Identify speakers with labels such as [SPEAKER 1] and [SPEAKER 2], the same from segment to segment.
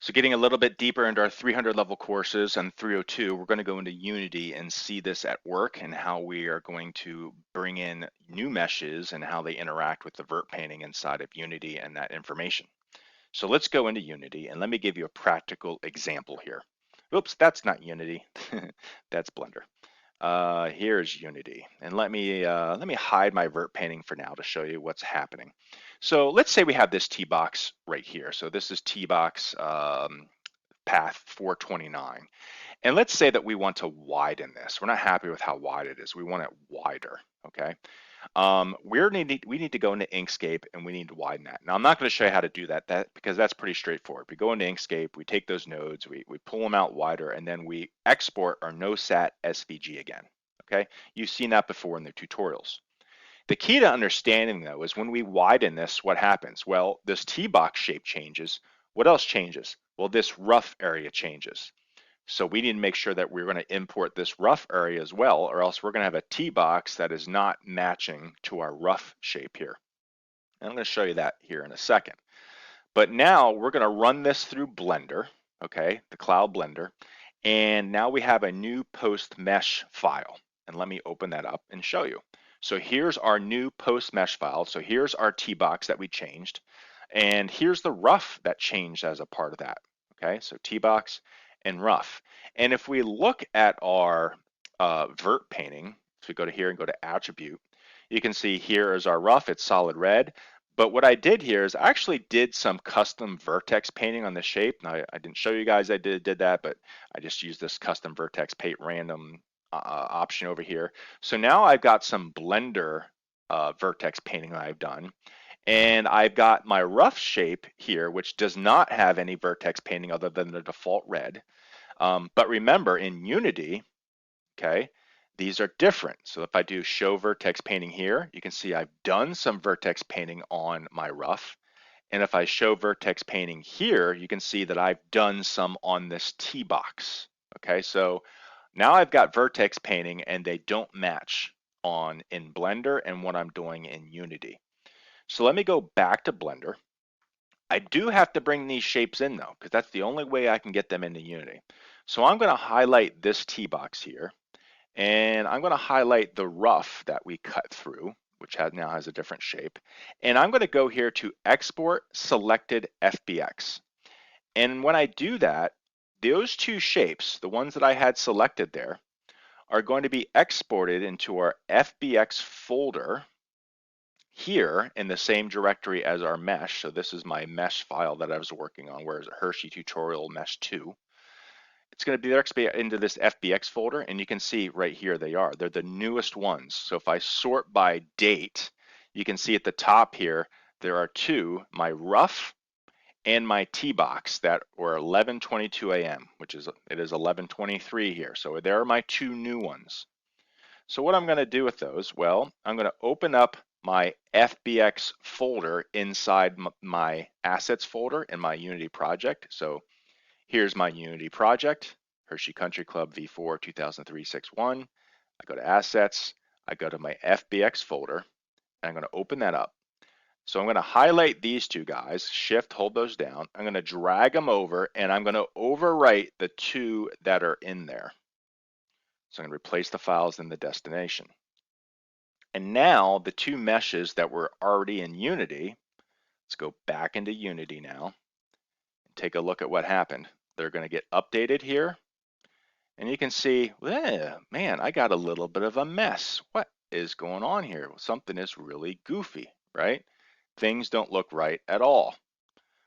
[SPEAKER 1] So getting a little bit deeper into our 300 level courses and 302, we're going to go into Unity and see this at work and how we are going to bring in new meshes and how they interact with the vert painting inside of Unity and that information. So let's go into Unity and let me give you a practical example here. Oops, that's not Unity, that's Blender. Here's Unity, and let me hide my vert painting for now to show you what's happening. So let's say we have this T box right here. So this is T box path 429, and let's say that we want to widen this. We're not happy with how wide it is. We want it wider. Okay. We need to go into Inkscape and we need to widen that. Now I'm not going to show you how to do that, because that's pretty straightforward. We go into Inkscape, we take those nodes, we pull them out wider, and then we export our NoSat SVG again. Okay, you've seen that before in the tutorials. The key to understanding though is when we widen this, what happens? Well, this T-box shape changes. What else changes? Well, this rough area changes. So we need to make sure that we're going to import this rough area as well, or else we're going to have a T-box that is not matching to our rough shape here. And I'm going to show you that here in a second. But now we're going to run this through Blender, okay, the Cloud Blender, and now we have a new post mesh file. And let me open that up and show you. So here's our new post mesh file. So here's our T-box that we changed, and here's the rough that changed as a part of that. Okay, so T-box and rough. And if we look at our vert painting, so we go to here and go to attribute, you can see here is our rough, it's solid red. But what I did here is I actually did some custom vertex painting on the shape. Now, I didn't show you guys I did that, but I just used this custom vertex paint random option over here. So now I've got some Blender vertex painting that I've done. And I've got my rough shape here, which does not have any vertex painting other than the default red. But remember, in Unity, okay, these are different. So if I do show vertex painting here, you can see I've done some vertex painting on my rough. And if I show vertex painting here, you can see that I've done some on this T box. Okay, so now I've got vertex painting and they don't match in Blender and what I'm doing in Unity. So let me go back to Blender. I do have to bring these shapes in though, because that's the only way I can get them into Unity. So I'm going to highlight this T box here, and I'm going to highlight the rough that we cut through, which now has a different shape. And I'm going to go here to export selected FBX. And when I do that, those two shapes, the ones that I had selected there, are going to be exported into our FBX folder here in the same directory as our mesh. So this is my mesh file that I was working on, where is it? Hershey tutorial mesh 2. It's going to be there into this FBX folder, and you can see right here they are. They're the newest ones. So if I sort by date, you can see at the top here, there are two, my rough and my T-box that were 11:22 a.m., which is, it is 11:23 here. So there are my two new ones. So what I'm going to do with those, well, I'm going to open up my FBX folder inside my assets folder in my Unity project. So here's my Unity project, Hershey Country Club V4 2003-61. I go to assets, I go to my FBX folder, and I'm going to open that up. So I'm going to highlight these two guys, shift, hold those down. I'm going to drag them over, and I'm going to overwrite the two that are in there. So I'm going to replace the files in the destination. And now the two meshes that were already in Unity, let's go back into Unity now and take a look at what happened. They're going to get updated here. And you can see, man, I got a little bit of a mess. What is going on here? Well, something is really goofy, right? Things don't look right at all.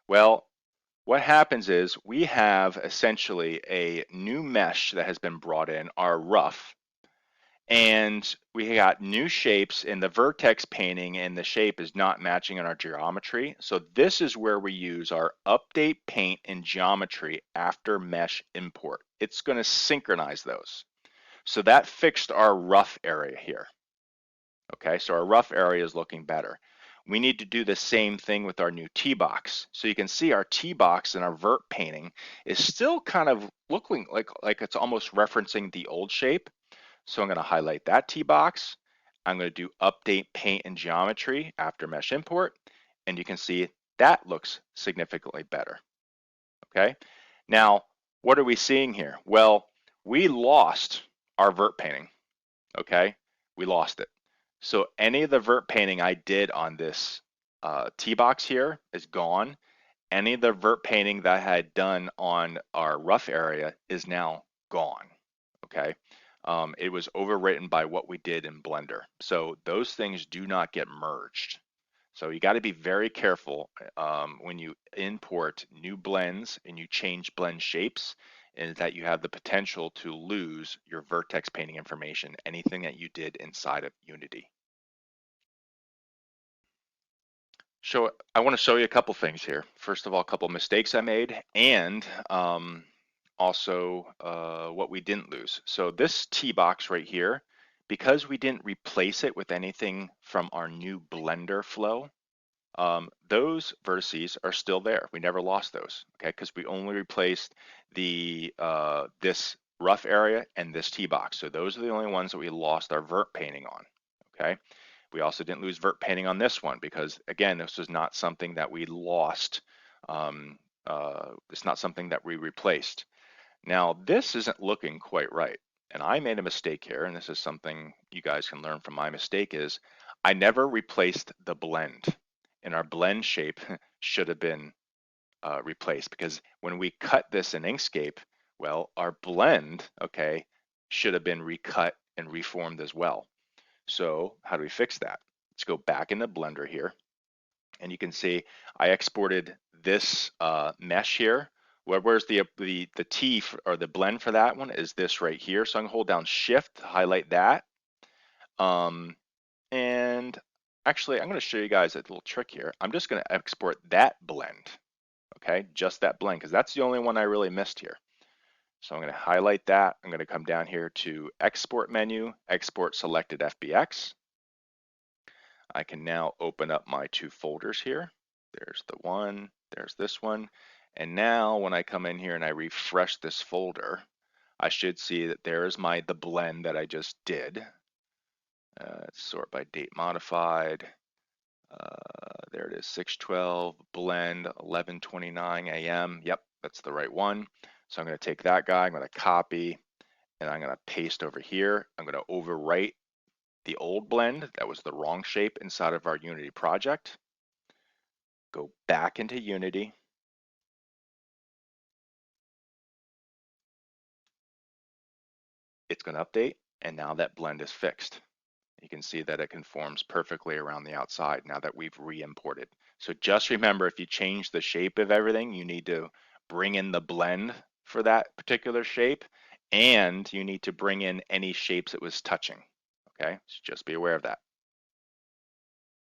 [SPEAKER 1] Well, what happens is we have essentially a new mesh that has been brought in, our rough, and we got new shapes, and the vertex painting and the shape is not matching in our geometry. So this is where we use our update paint and geometry after mesh import. It's going to synchronize those. So that fixed our rough area here. Okay, so our rough area is looking better. We need to do the same thing with our new T-box. So you can see our T-box and our vert painting is still kind of looking like it's almost referencing the old shape. So I'm going to highlight that T-box. I'm going to do update paint and geometry after mesh import. And you can see that looks significantly better. okay? Now, what are we seeing here? Well, we lost our vert painting, okay? We lost it. So any of the vert painting I did on this tee box here is gone. Any of the vert painting that I had done on our rough area is now gone, okay? It was overwritten by what we did in Blender. So those things do not get merged. So you got to be very careful when you import new blends and you change blend shapes, is that you have the potential to lose your vertex painting information, anything that you did inside of Unity. So I want to show you a couple things here. First of all, a couple mistakes I made, and also what we didn't lose. So this tee box right here, because we didn't replace it with anything from our new Blender flow, those vertices are still there. We never lost those, okay? Because we only replaced the this rough area and this tee box. So those are the only ones that we lost our vert painting on, okay? We also didn't lose vert painting on this one because, again, this was not something that we lost. It's not something that we replaced. Now, this isn't looking quite right. And I made a mistake here, and this is something you guys can learn from my mistake, is I never replaced the blend. And our blend shape should have been replaced, because when we cut this in Inkscape, well, our blend, okay, should have been recut and reformed as well. So how do we fix that? Let's go back into Blender here, and you can see I exported this mesh here. Where's the T or the blend for that one is this right here. So I'm gonna hold down Shift to highlight that. And actually, I'm gonna show you guys a little trick here. I'm just gonna export that blend, okay? Just that blend, because that's the only one I really missed here. So I'm gonna highlight that. I'm gonna come down here to Export menu, Export Selected FBX. I can now open up my two folders here. There's the one, there's this one. And now when I come in here and I refresh this folder, I should see that there's the blend that I just did. Sort by date modified. There it is, 612 blend 11:29 a.m. Yep, that's the right one. So I'm going to take that guy, I'm going to copy, and I'm going to paste over here. I'm going to overwrite the old blend that was the wrong shape inside of our Unity project. Go back into Unity. It's going to update, and now that blend is fixed. You can see that it conforms perfectly around the outside now that we've re-imported. So just remember, if you change the shape of everything, you need to bring in the blend for that particular shape, and you need to bring in any shapes it was touching. Okay, so just be aware of that.